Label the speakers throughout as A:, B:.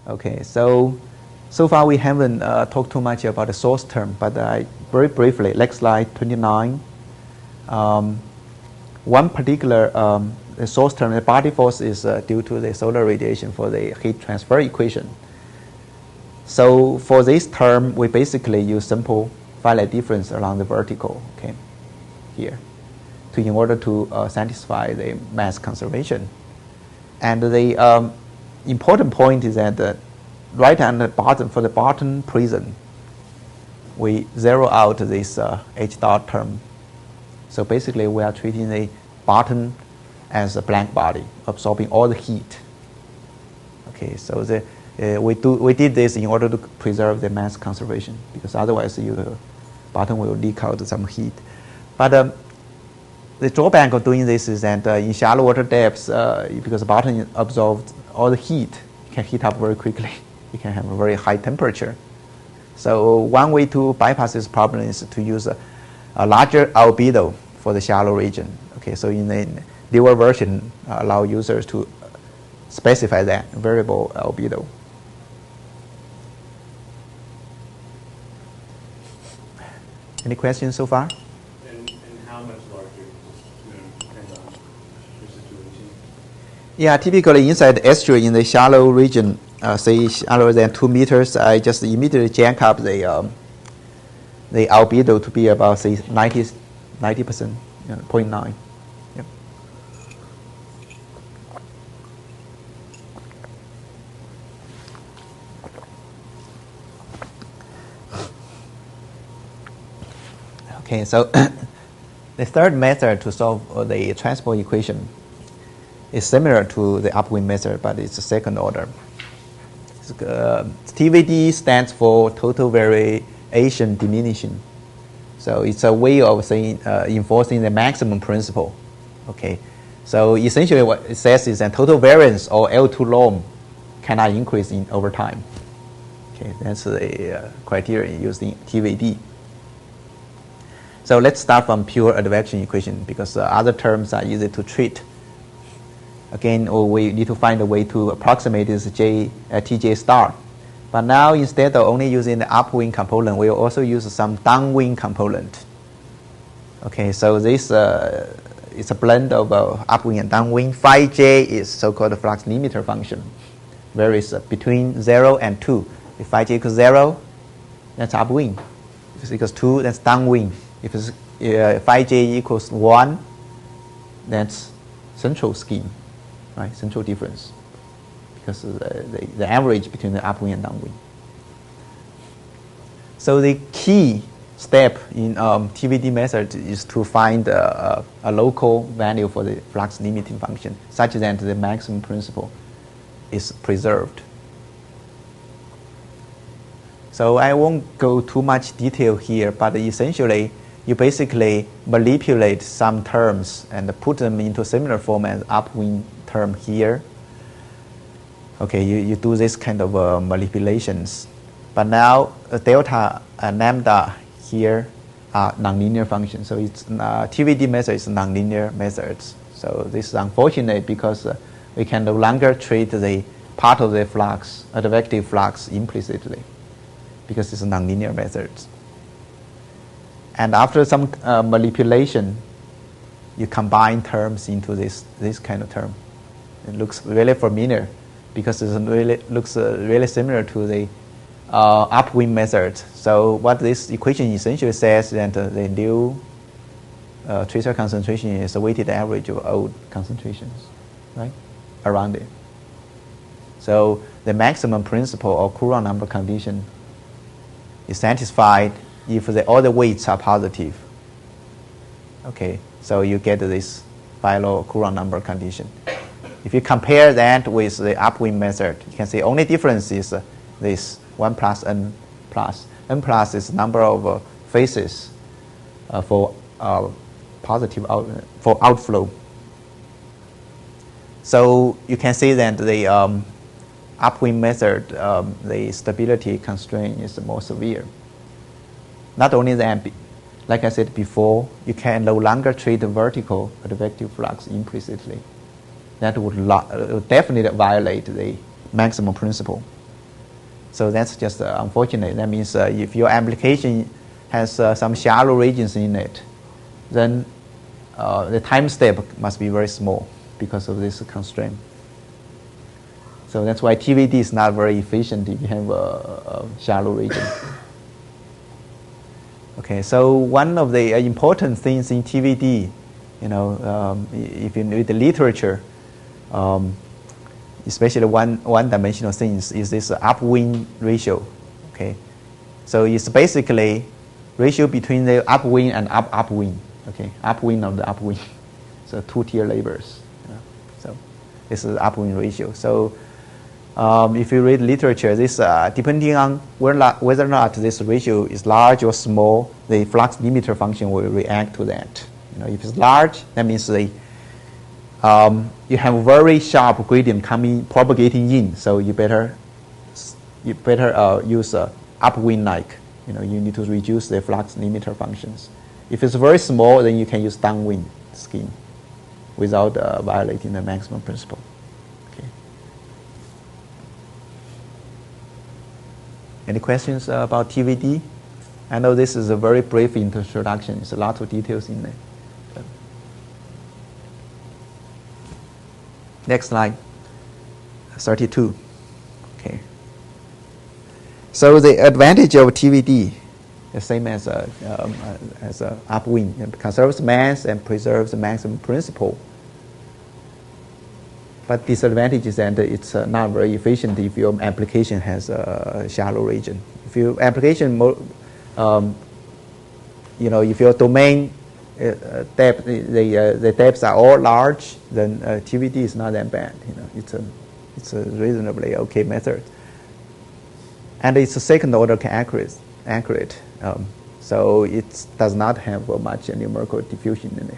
A: Okay, so far we haven't talked too much about the source term, but very briefly, like slide 29. One particular the source term, the body force is due to the solar radiation for the heat transfer equation. So for this term, we basically use simple finite difference along the vertical, okay, here, in order to satisfy the mass conservation. And the important point is that right on the bottom, for the bottom prism, we zero out this H dot term. So basically, we are treating the bottom as a blank body, absorbing all the heat. Okay, so we did this in order to preserve the mass conservation, because otherwise your bottom will leak out some heat. But the drawback of doing this is that in shallow water depths, because the bottom absorbs all the heat, it can heat up very quickly. You can have a very high temperature. So one way to bypass this problem is to use a larger albedo for the shallow region. Okay, so in the newer version, allow users to specify that variable albedo. Any questions so far?
B: And how much larger? Depends on the situation.
A: Yeah, typically inside the estuary in the shallow region, say shallower than 2 meters, I just immediately jack up the albedo to be about, say, 90%, 0.9. Yep. Okay, so the third method to solve the transport equation is similar to the upwind method, but it's a second order. TVD stands for total variation diminishing. So it's a way of saying enforcing the maximum principle. Okay, so essentially what it says is that total variance or L2 norm cannot increase over time. Okay, that's the criteria used in TVD. So let's start from pure advection equation, because other terms are easy to treat. Again, we need to find a way to approximate this TJ star. But now, instead of only using the upwind component, we'll also use some downwind component. Okay, so this is a blend of upwind and downwind. Phi j is so-called flux limiter function, varies between 0 and 2. If phi j equals 0, that's upwind. If it equals 2, that's downwind. If phi j equals 1, that's central scheme, right? Central difference, because of the average between the upwind and downwind. So the key step in TVD method is to find a local value for the flux limiting function, such that the maximum principle is preserved. So I won't go too much detail here, but essentially you basically manipulate some terms and put them into similar form as upwind term here. Okay, you do this kind of manipulations. But now delta and lambda here are nonlinear functions. So it's TVD method is nonlinear methods. So this is unfortunate because we can no longer treat the part of the flux, advective flux, implicitly, because it's a nonlinear methods. And after some manipulation, you combine terms into this kind of term. It looks really familiar because it looks really similar to the upwind method. So what this equation essentially says is that the new tracer concentration is a weighted average of old concentrations, right, around it. So the maximum principle or Coulomb number condition is satisfied if all the weights are positive. Okay, so you get this final Coulomb number condition. If you compare that with the upwind method, you can see only difference is this 1 plus n plus. N plus is number of phases for positive for outflow. So you can see that the upwind method, the stability constraint is more severe. Not only that, like I said before, you can no longer treat the vertical advective flux implicitly. That would definitely violate the maximum principle. So that's just unfortunate. That means if your application has some shallow regions in it, then the time step must be very small because of this constraint. So that's why TVD is not very efficient if you have a shallow region. Okay, so one of the important things in TVD, if you read the literature, especially one-dimensional things, is this upwind ratio. Okay, so it's basically ratio between the upwind and upwind. Okay, upwind of the upwind. So two-tier labors. So this is upwind ratio. So if you read literature, this depending on whether or not this ratio is large or small, the flux limiter function will react to that. If it's large, that means you have a very sharp gradient propagating in. So you better use upwind like. You need to reduce the flux limiter functions. If it's very small, then you can use downwind scheme without violating the maximum principle. Okay. Any questions about TVD? I know this is a very brief introduction. There's a lot of details in there. Next slide, 32. Okay. So the advantage of TVD, the same as upwind, it conserves mass and preserves the maximum principle. But disadvantage is that it's not very efficient if your application has a shallow region. If your application, if your domain depth, the depths are all large, then TVD is not that bad. It's a reasonably okay method. And it's a second order accurate. So it does not have much numerical diffusion in it.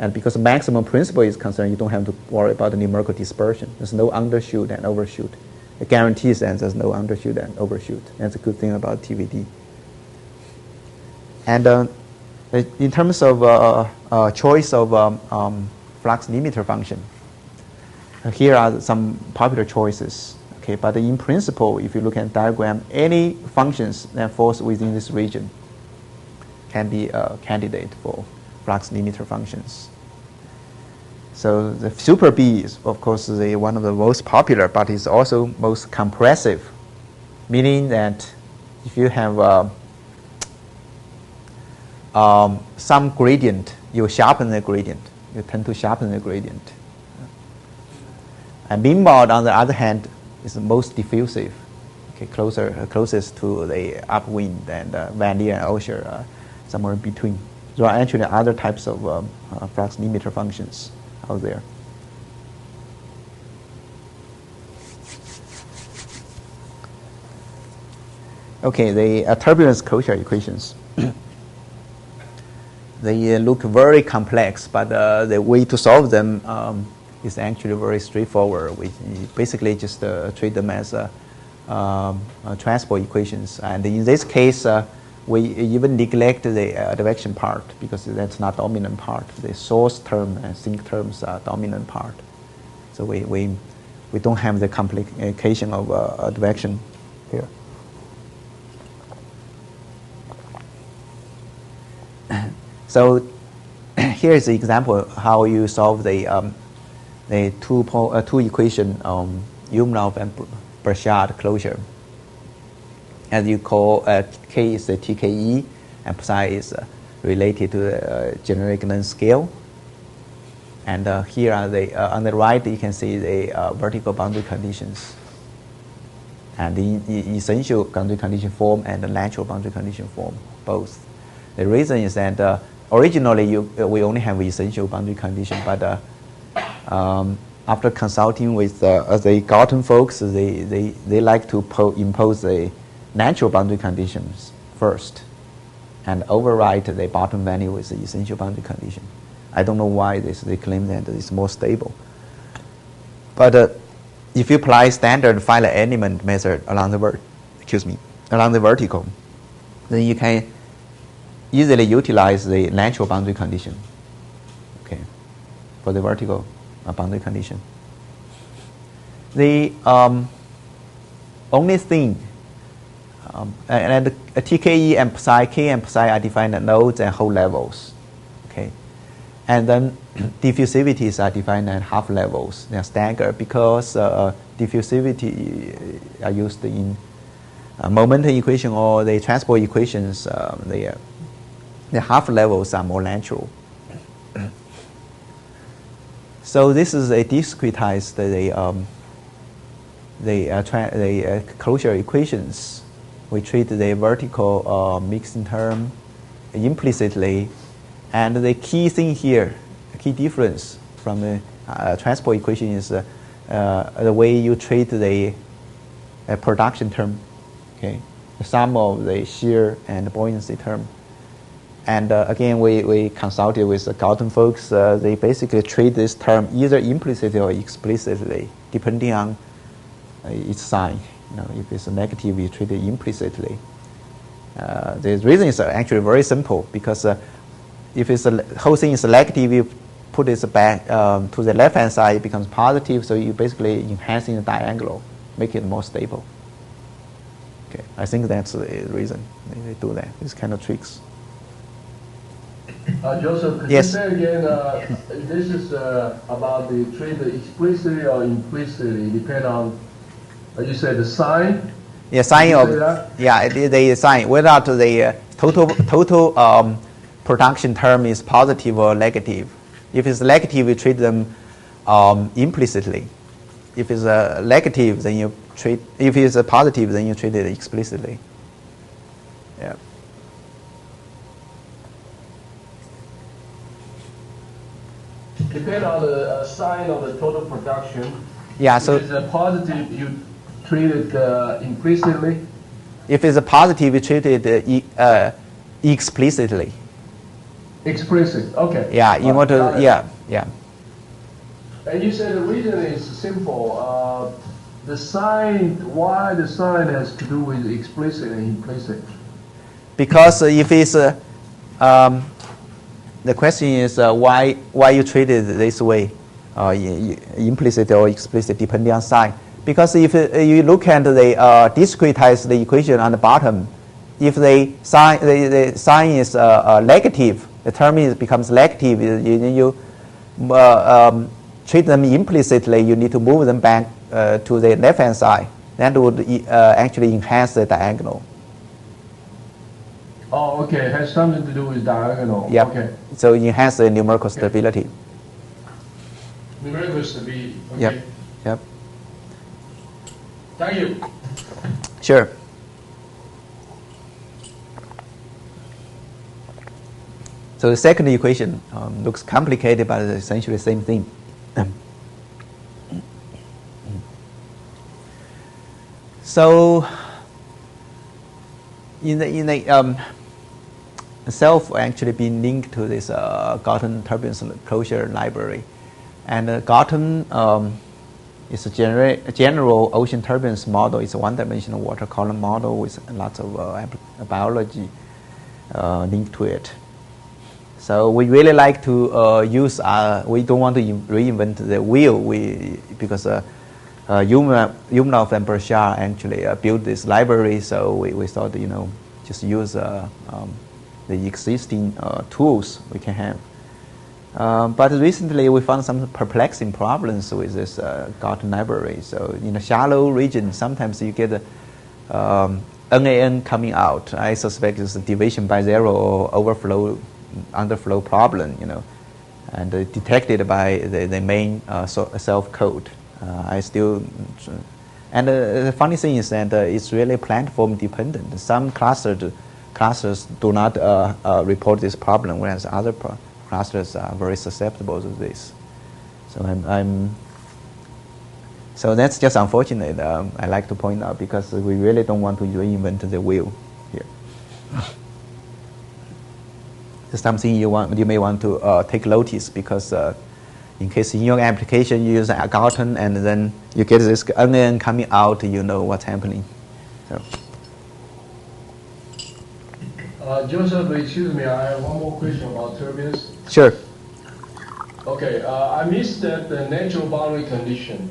A: And because the maximum principle is concerned, you don't have to worry about the numerical dispersion. There's no undershoot and overshoot. It guarantees that there's no undershoot and overshoot. That's a good thing about TVD. And in terms of choice of flux limiter function, here are some popular choices. Okay, but in principle, if you look at the diagram, any functions that falls within this region can be a candidate for flux limiter functions. So the super B is, of course, one of the most popular, but it's also most compressive, meaning that if you have some gradient, you sharpen the gradient. You tend to sharpen the gradient. And min mod, on the other hand, is the most diffusive, okay, closest to the upwind, and Van Leer and Osher somewhere in between. There are actually other types of flux limiter functions out there. Okay, the turbulence closure equations. They look very complex, but the way to solve them is actually very straightforward. We basically just treat them as transport equations. And in this case, we even neglect the advection part because that's not dominant part. The source term and sink terms are dominant part. So we don't have the complication of advection here. So here is the example of how you solve the two equation Umlauf and Burchard closure. As you call, K is the TKE, and psi is related to the generic length scale. And here are on the right, you can see the vertical boundary conditions, and the essential boundary condition form and the natural boundary condition form, both. The reason is that originally we only have essential boundary condition, but after consulting with the Galton folks, they like to impose the natural boundary conditions first and override the bottom value with the essential boundary condition. I don't know why they claim that it's more stable. But if you apply standard finite element method along the vertical, then you can easily utilize the natural boundary condition, okay, for the vertical boundary condition. The only thing And TKE and psi, K and psi are defined as nodes and whole levels. Okay, and then diffusivities are defined as half levels. They are staggered because diffusivity are used in momentum equation or the transport equations. The half levels are more natural. So this is a discretized the closure equations. We treat the vertical mixing term implicitly, and the key thing here, the key difference from the transport equation is the way you treat the production term. Okay, the sum of the shear and buoyancy term. And again, we consulted with the Galton folks. They basically treat this term either implicitly or explicitly, depending on its sign. If it's a negative, you treat it implicitly. The reason is actually very simple, because if it's the whole thing is negative, you put it back to the left-hand side, it becomes positive, so you basically enhancing the diagonal, make it more stable. Okay, I think that's the reason they do that, these kind of tricks.
C: Joseph, could
A: yes.
C: you say again, this is about the treat explicitly or implicitly, depend on, you said the sign?
A: Yeah, sign of, the sign, whether the total production term is positive or negative. If it's negative, you treat them implicitly. If it's a negative, then you treat, if it's a positive, then you treat it explicitly. Yeah.
C: Depend on the sign of the total production.
A: Yeah, so
C: if it's a positive, you treat it implicitly.
A: If it's a positive, you treat it explicitly.
C: Explicit, okay.
A: Yeah, you want to, yeah.
C: And you said the reason is simple. The sign, why the sign has to do with explicit and implicit?
A: Because if it's the question is why you treat it this way, implicit or explicit, depending on sign. Because if you look at the discretized the equation on the bottom, if the sign is negative, the term becomes negative. You treat them implicitly. You need to move them back to the left-hand side. That would actually enhance the diagonal.
C: Oh, okay. It has something to do with diagonal.
A: Yep.
C: Okay.
A: So enhance the numerical stability.
C: Numerical stability. Okay.
A: Yep.
C: Thank you.
A: Sure. So the second equation looks complicated, but it's essentially the same thing. So in the itself actually been linked to this Galton turbulence closure library, and Galton is a general ocean turbulence model. It's a one-dimensional water column model with lots of biology linked to it. So we really like to use. We don't want to reinvent the wheel. Because Yumnov and Burchard actually built this library. So we thought, just use the existing tools we can have. But recently we found some perplexing problems with this Galton library. So in a shallow region, sometimes you get NaN coming out. I suspect it's a division by zero or overflow, underflow problem, and detected by the main self code. And the funny thing is that it's really platform dependent. Some clusters do not report this problem, whereas other clusters are very susceptible to this. So so that's just unfortunate. I like to point out, because we really don't want to reinvent the wheel here. It's something you may want to take notice, because in case in your application you use Galton and then you get this NaN coming out, you know what's happening. So.
C: Joseph, excuse me, I have one more question about turbulence.
A: Sure.
C: Okay, I missed that the natural boundary condition.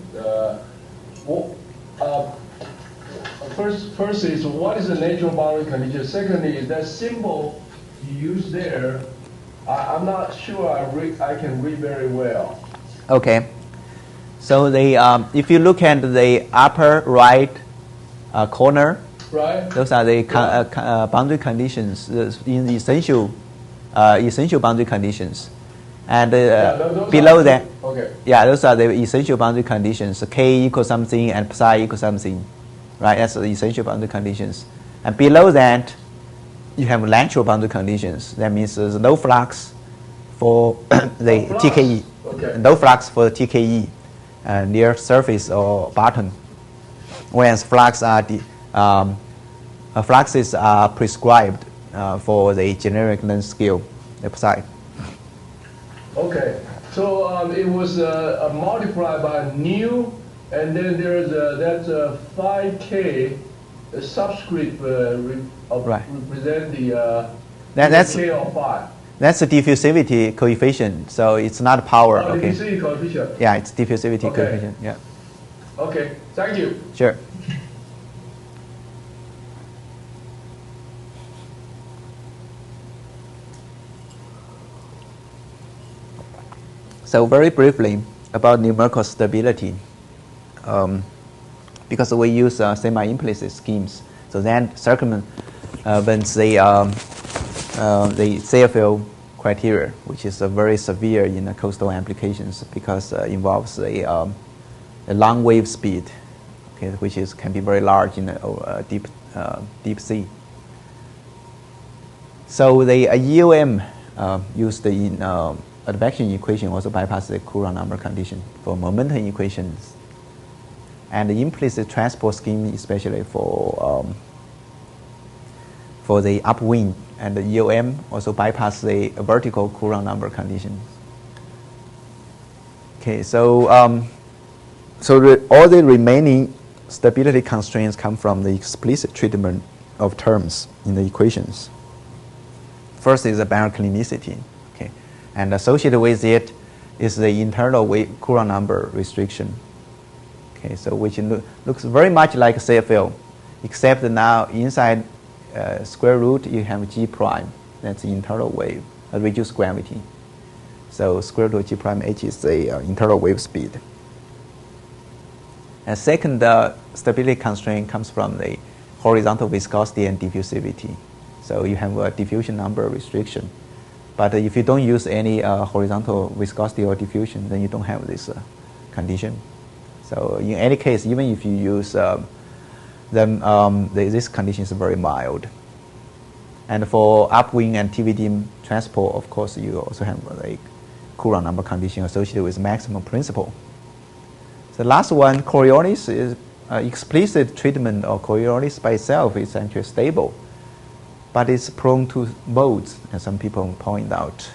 C: first is what is the natural boundary condition? Secondly, is that symbol you use there, I'm not sure I can read very well.
A: Okay. So if you look at the upper right corner,
C: right?
A: Those are the boundary conditions in the essential boundary conditions. And below that,
C: okay.
A: Yeah, those are the essential boundary conditions. K equals something and psi equals something, right? That's the essential boundary conditions. And below that, you have natural boundary conditions. That means there's no flux for the TKE.
C: Okay.
A: No flux for the TKE near surface or bottom. Whereas fluxes are prescribed for the generic length scale, the psi.
C: Okay, so it was multiplied by nu, and then there's that's 5k subscript
A: right.
C: represent the
A: that's
C: k of 5.
A: That's the diffusivity coefficient, so it's not power.
C: Oh,
A: okay.
C: Diffusivity coefficient.
A: Yeah, it's diffusivity
C: Okay.
A: coefficient. Yeah.
C: Okay, thank you.
A: Sure. So very briefly about numerical stability, because we use semi-implicit schemes, so then circumvents the CFL criteria, which is very severe in the coastal applications because it involves a long wave speed, okay, which can be very large in the deep sea. So the EOM used in advection equation also bypass the Coulomb number condition for momentum equations, and the implicit transport scheme, especially for the upwind, and the EOM also bypass the vertical Coulomb number conditions. Okay, so all the remaining stability constraints come from the explicit treatment of terms in the equations. First is the baroclinicity. And associated with it is the internal Coulomb number restriction. Okay, so which looks very much like CFL, except now inside square root you have G prime. That's the internal wave, reduced gravity. So square root of G prime H is the internal wave speed. And second stability constraint comes from the horizontal viscosity and diffusivity. So you have a diffusion number restriction. But if you don't use any horizontal viscosity or diffusion, then you don't have this condition. So in any case, even if you use them, this condition is very mild. And for upwind and TVD transport, of course, you also have a Coulomb number condition associated with maximum principle. The last one, Coriolis, is explicit treatment of Coriolis by itself is actually stable. But it's prone to modes, as some people point out.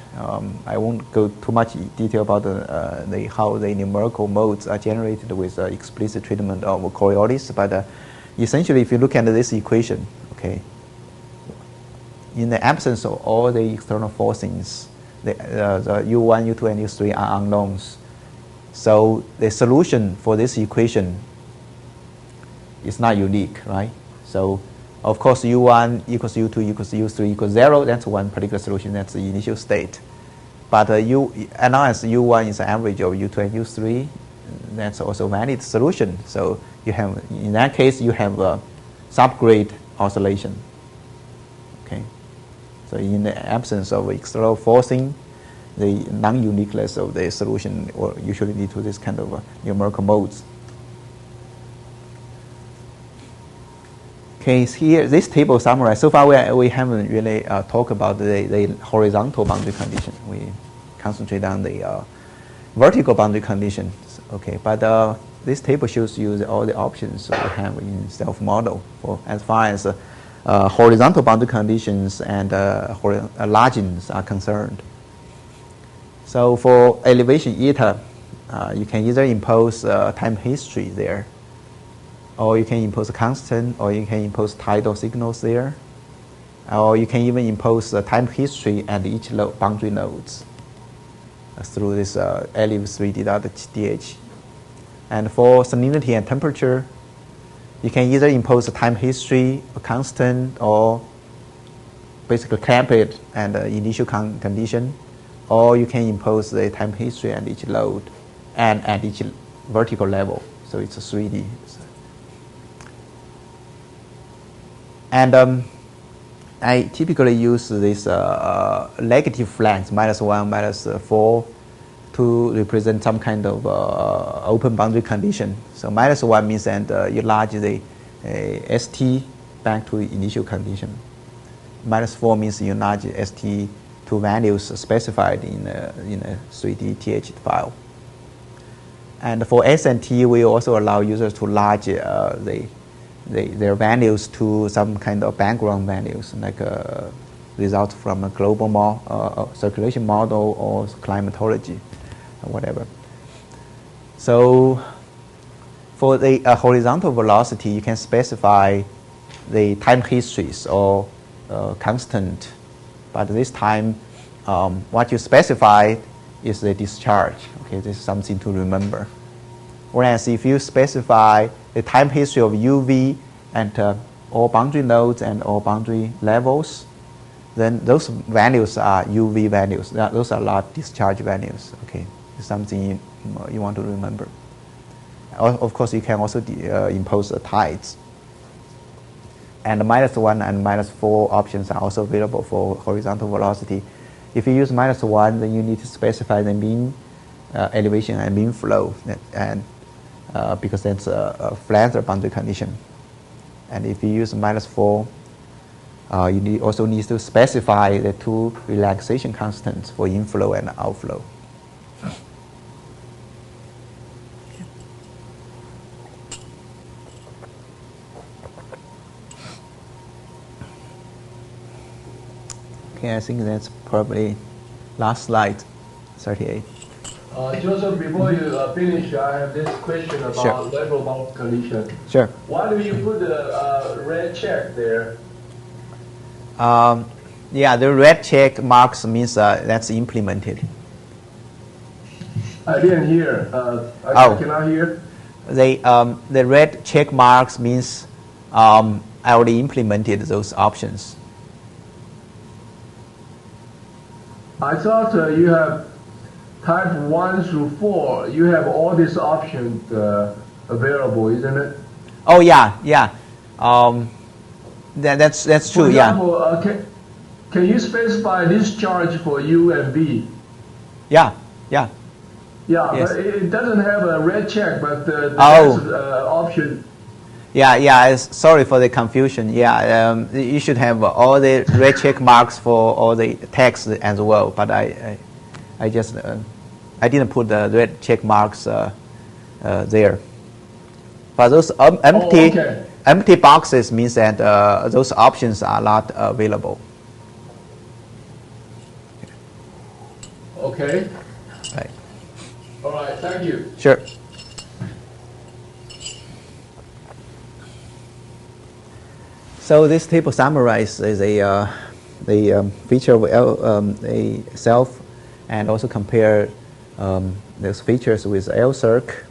A: I won't go too much detail about how the numerical modes are generated with explicit treatment of Coriolis. But essentially, if you look at this equation, okay, in the absence of all the external forcings, the U1, U2, and U3 are unknowns. So the solution for this equation is not unique, right? So of course, U1 equals U2 equals U3 equals 0. That's one particular solution. That's the initial state. But as U1 is the average of U2 and U3, that's also a valid solution. So you have, in that case, you have a subgrade oscillation. Okay. So in the absence of external forcing, the non-uniqueness of the solution will usually lead to this kind of numerical modes. Okay, here this table summarizes. So far, we haven't really talked about the horizontal boundary condition. We concentrate on the vertical boundary conditions. Okay, but this table shows you all the options we have in self-model for as far as horizontal boundary conditions and margins are concerned. So for elevation eta, you can either impose time history there, or you can impose a constant, or you can impose tidal signals there, or you can even impose the time history at each boundary nodes through this LIV3 dot DH. And for salinity and temperature, You can either impose a time history, a constant, or basically clamp it and initial condition, or you can impose the time history and each load and at each vertical level. So it's a 3D. And I typically use this negative flags, -1, -4, to represent some kind of open boundary condition. So -1 means that you large the ST back to initial condition. -4 means you large ST to values specified in a 3D TH file. And for S and T, we also allow users to large their values to some kind of background values, like results from a global circulation model or climatology or whatever. So for the horizontal velocity, you can specify the time histories or constant, but this time what you specify is the discharge. Okay, this is something to remember. Whereas if you specify the time history of UV and all boundary nodes and all boundary levels, then those values are UV values. Those are not discharge values. Okay, it's something you want to remember. Of course, you can also impose the tides. And the -1 and -4 options are also available for horizontal velocity. If you use -1, then you need to specify the mean elevation and mean flow, and because that's a flatter boundary condition. And if you use -4, you also need to specify the two relaxation constants for inflow and outflow. Okay, I think that's probably last slide, 38.
C: Joseph, before you finish, I have this question about
A: Sure.
C: level bound condition.
A: Sure.
C: Why do you put the red check there?
A: Yeah, the red check marks means that's implemented.
C: I didn't hear. I cannot hear.
A: The red check marks means I already implemented those options.
C: I thought you have type 1 through 4. You have all these options available, isn't it?
A: Oh yeah. That's true.
C: For example, can you specify this charge for U and V?
A: Yeah.
C: Yeah,
A: Yes.
C: but it doesn't have a red check, but the
A: Oh.
C: next option.
A: Yeah. Sorry for the confusion. Yeah, you should have all the red check marks for all the text as well. But I just I didn't put the red check marks there. But those empty boxes means that those options are not available.
C: Okay.
A: Right.
C: All right. Thank you.
A: Sure. So this table summarizes the feature of a self, and also compare those features with LCirc.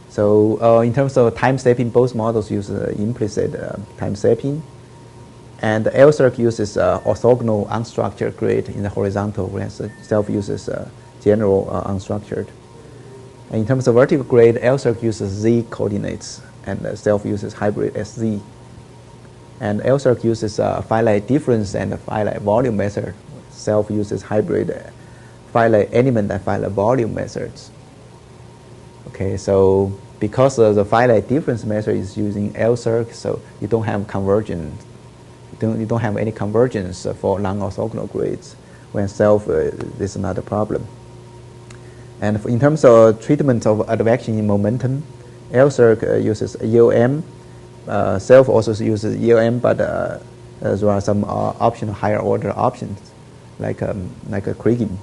A: So in terms of time stepping, both models use implicit time stepping, and the LCirc uses orthogonal unstructured grid in the horizontal, whereas the self uses general unstructured. And in terms of vertical grid, LCirc uses z coordinates, and the self uses hybrid SZ. And LCirc uses finite difference and finite volume method. Self uses hybrid finite element and finite volume methods. Okay, so because the finite difference method is using LCirc, so you don't have convergence. You don't have any convergence for non-orthogonal grids. When self this is not a problem. And in terms of treatment of advection in momentum, LCirc uses EOM. Self also uses EOM, but there are some optional higher order options, like a Kriging.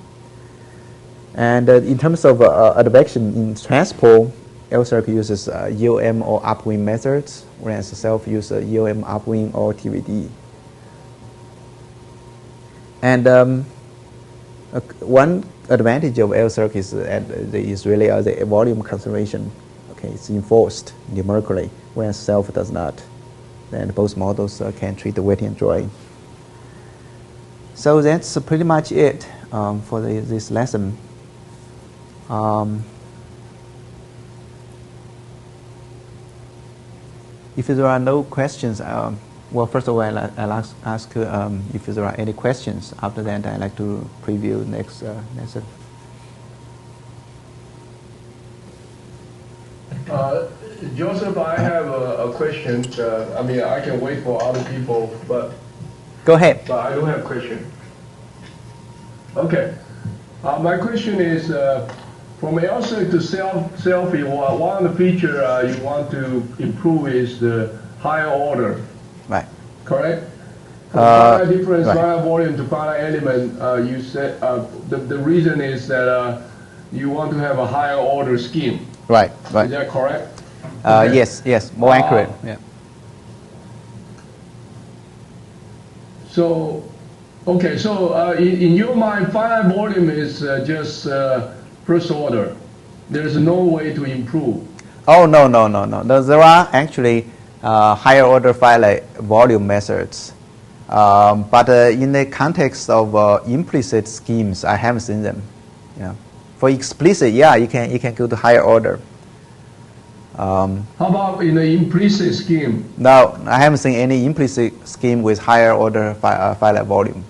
A: And in terms of advection in transport, LCirc uses EOM or upwind methods, whereas self uses EOM upwind or TVD. And one advantage of LCirc is really the volume conservation. Okay, it's enforced numerically. when self does not. Then both models can treat the wetting and drying. So that's pretty much it for this lesson. If there are no questions, well, first of all, I'll ask if there are any questions. After that, I'd like to preview next lesson.
C: Joseph, I have a question. I mean, I can wait for other people, but
A: go ahead.
C: But I don't have a question. Okay. My question is, from LCIRC to selfie, one of the features you want to improve is the higher order.
A: Right.
C: Correct? From finite difference,
A: right.
C: finite volume to finite element, you said the reason is that you want to have a higher order scheme.
A: Right, right.
C: Is that correct?
A: Okay. Yes, more accurate. Yeah.
C: So, okay, so in your mind, finite volume is just first order. There's no way to improve.
A: Oh, no. There are actually higher order finite volume methods. But in the context of implicit schemes, I haven't seen them. Yeah. For explicit, yeah, you can go to higher order.
C: How about in the implicit scheme?
A: No, I haven't seen any implicit scheme with higher order finite volume.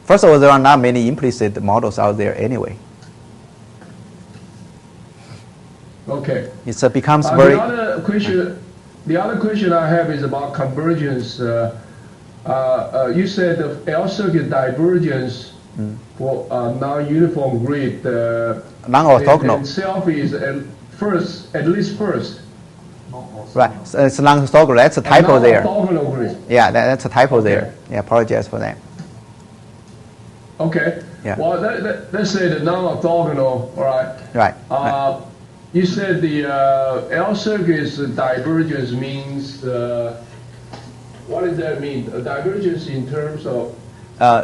A: First of all, there are not many implicit models out there anyway.
C: Okay.
A: It becomes very.
C: The other question I have is about convergence. You said the L-circuit divergence for non-uniform grid.
A: Non-orthogonal.
C: And self is at least first.
A: Right, so it's non-orthogonal. That's a typo there.
C: Non-orthogonal grid.
A: Yeah, that's a typo there. Yeah, apologize for that.
C: Okay.
A: Yeah.
C: Well, let's say the non-orthogonal, all right?
A: Right.
C: You said the L-circuit's divergence means, what does that mean? A divergence in terms of?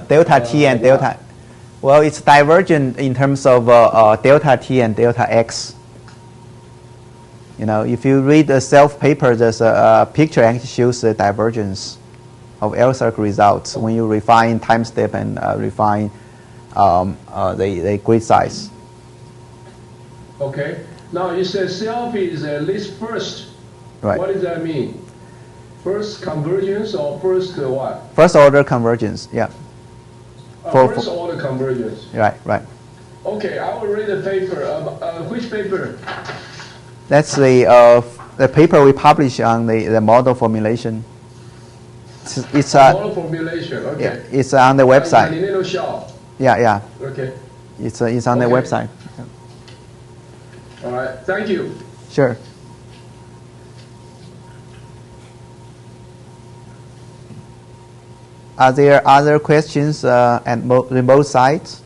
A: Delta T and delta. Well, it's divergent in terms of delta T and delta X. You know, if you read the self paper, there's a picture actually shows the divergence of L-circuit results when you refine time step and refine the grid size.
C: Okay. Now you said self is at least first.
A: Right.
C: What does that mean? First convergence or first what?
A: First order convergence. Yeah.
C: First order convergence.
A: Right.
C: Okay, I will read the paper. Which paper?
A: That's the paper we publish on the model formulation. It's
C: model formulation. Okay.
A: Yeah, it's on the website. Yeah.
C: Okay.
A: It's on the website. Yeah.
C: All right. Thank you.
A: Sure. Are there other questions at remote sites?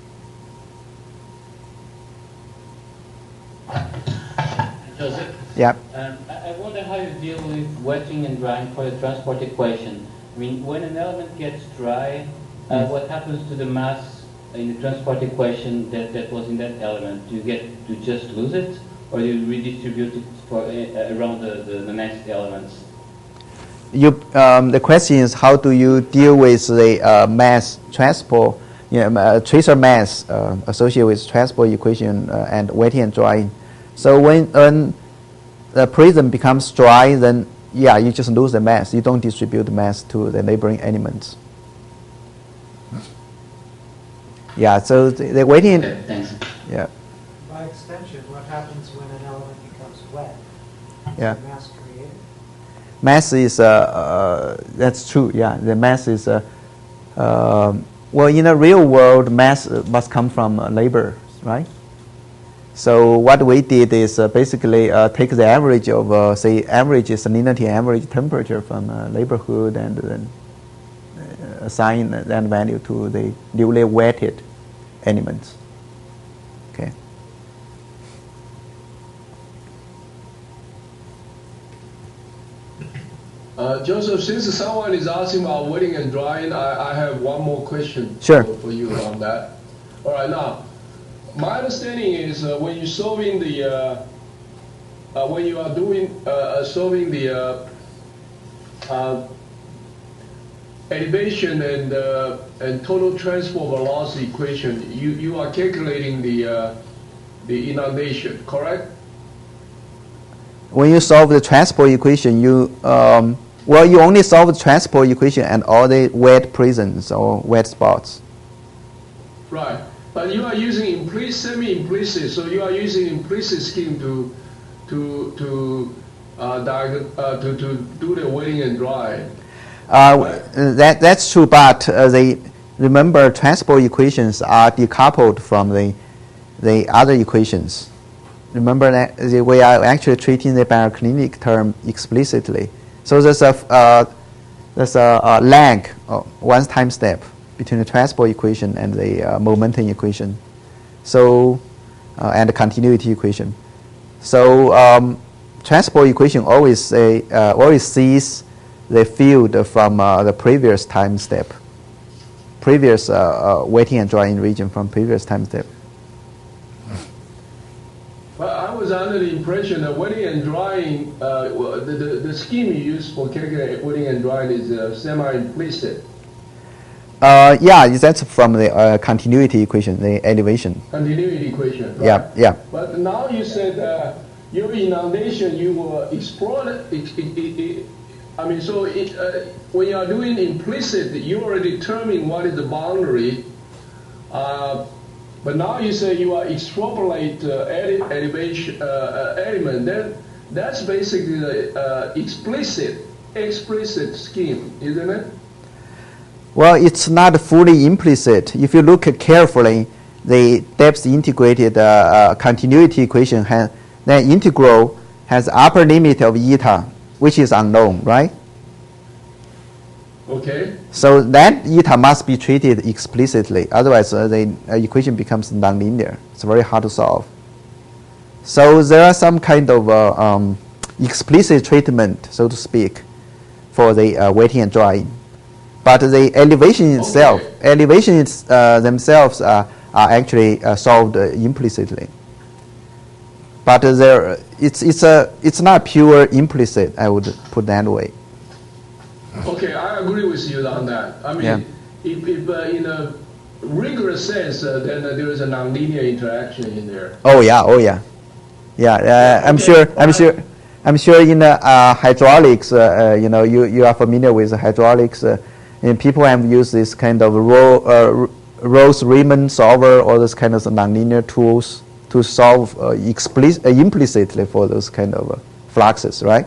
D: Joseph?
A: Yeah.
D: I wonder how you deal with wetting and drying for the transport equation. I mean, when an element gets dry, what happens to the mass in the transport equation that was in that element? Do you get to just lose it, or do you redistribute it for around the next elements?
A: The question is, how do you deal with the mass transport, tracer mass associated with transport equation and wetting and drying? So when the prism becomes dry, then yeah, you just lose the mass. You don't distribute the mass to the neighboring elements. Yeah. So the wetting.
D: Okay, thanks.
A: Yeah.
E: By extension, what happens when an element becomes wet?
A: Yeah.
E: Is the mass created?
A: Mass is that's true. Yeah, the mass is well, in the real world, mass must come from labor, right? So what we did is basically take the average of say average salinity, average temperature from neighborhood, and then assign that value to the newly wetted elements. Okay.
C: Joseph, since someone is asking about wetting and drying, I have one more question for you on that. All right, now, my understanding is when you're solving the when you are doing solving the elevation and total transport velocity equation, you are calculating the inundation, correct?
A: When you solve the transport equation, you you only solve the transport equation and all the wet prisons or wet spots.
C: Right, but you are using semi-implicit, so you are using implicit scheme to do the wetting and drying.
A: That's true, but remember transport equations are decoupled from the other equations. Remember that we are actually treating the baroclinic term explicitly. So there's a lag, one time step between the transport equation and the momentum equation. So and the continuity equation. So transport equation always sees the field from the previous time step, previous wetting and drying region from previous time step.
C: Well, I was under the impression that wetting and drying, the scheme you use for calculating wetting and drying is semi-implicit.
A: Yeah, that's from the continuity equation, the elevation.
C: Continuity equation, right?
A: Yeah, yeah.
C: But now you said your inundation, you will explore it. I mean, so when you are doing implicit, you already determine what is the boundary. But now you say you are extrapolate elevation element. Then that's basically the explicit scheme, isn't it?
A: Well, it's not fully implicit. If you look carefully, the depth integrated continuity equation the integral has upper limit of eta, which is unknown, right?
C: Okay.
A: So that eta must be treated explicitly. Otherwise, the equation becomes nonlinear. It's very hard to solve. So there are some kind of explicit treatment, so to speak, for the wetting and drying. But the elevation itself, themselves are actually solved implicitly. But it's not pure implicit. I would put that way.
C: Okay, I agree with you on that. I mean,
A: Yeah.
C: if in a rigorous sense, then there is a nonlinear interaction in there.
A: Oh yeah. I'm sure in hydraulics, you are familiar with hydraulics. And people have used this kind of Rose-Riemann solver or this kind of nonlinear tools to solve implicitly for those kind of fluxes, right?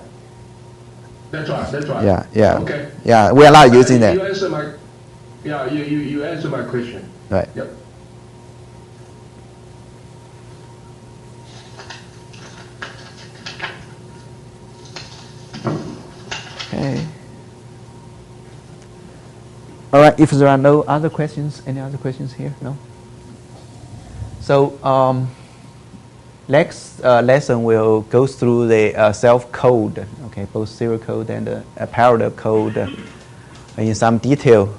C: That's right.
A: Yeah.
C: Okay.
A: Yeah, we are not using that.
C: You answer my, you answer my question.
A: Right.
C: Yep.
A: Okay. All right, if there are no other questions, any other questions here? No? So next lesson will go through the self-code, okay, both serial code and parallel code in some detail.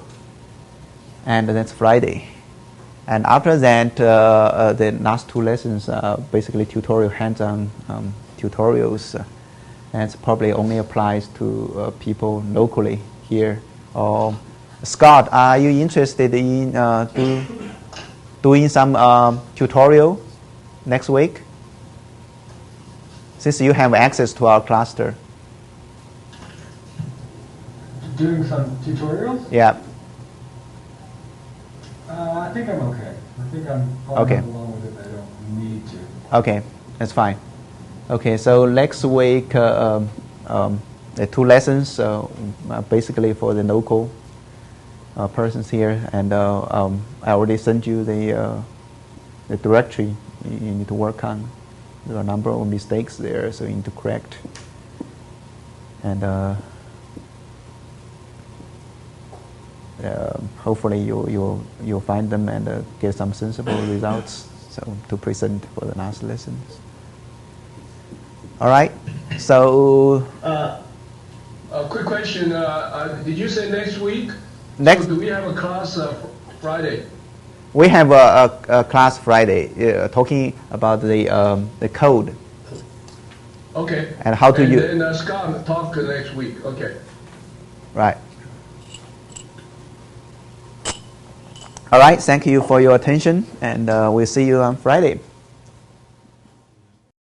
A: And that's Friday. And after that, the last two lessons are basically tutorial, hands-on tutorials. And it probably only applies to people locally here. Scott, are you interested in doing some tutorial next week? Since you have access to our cluster.
F: Doing some tutorials?
A: Yeah.
F: I think I'm okay. I think I'm following along with it. I don't need to.
A: Okay, that's fine. Okay, so next week, the two lessons basically for the local persons here, and I already sent you the directory you need to work on. There are a number of mistakes there, so you need to correct. And hopefully you'll find them and get some sensible results so to present for the last lessons. All right, so
C: a quick question, did you say next week?
A: Next,
C: so do we have a class Friday?
A: We have a class Friday talking about the code.
C: Okay.
A: And how to use.
C: And then Scott talk next week. Okay.
A: Right. All right. Thank you for your attention, and we'll see you on Friday.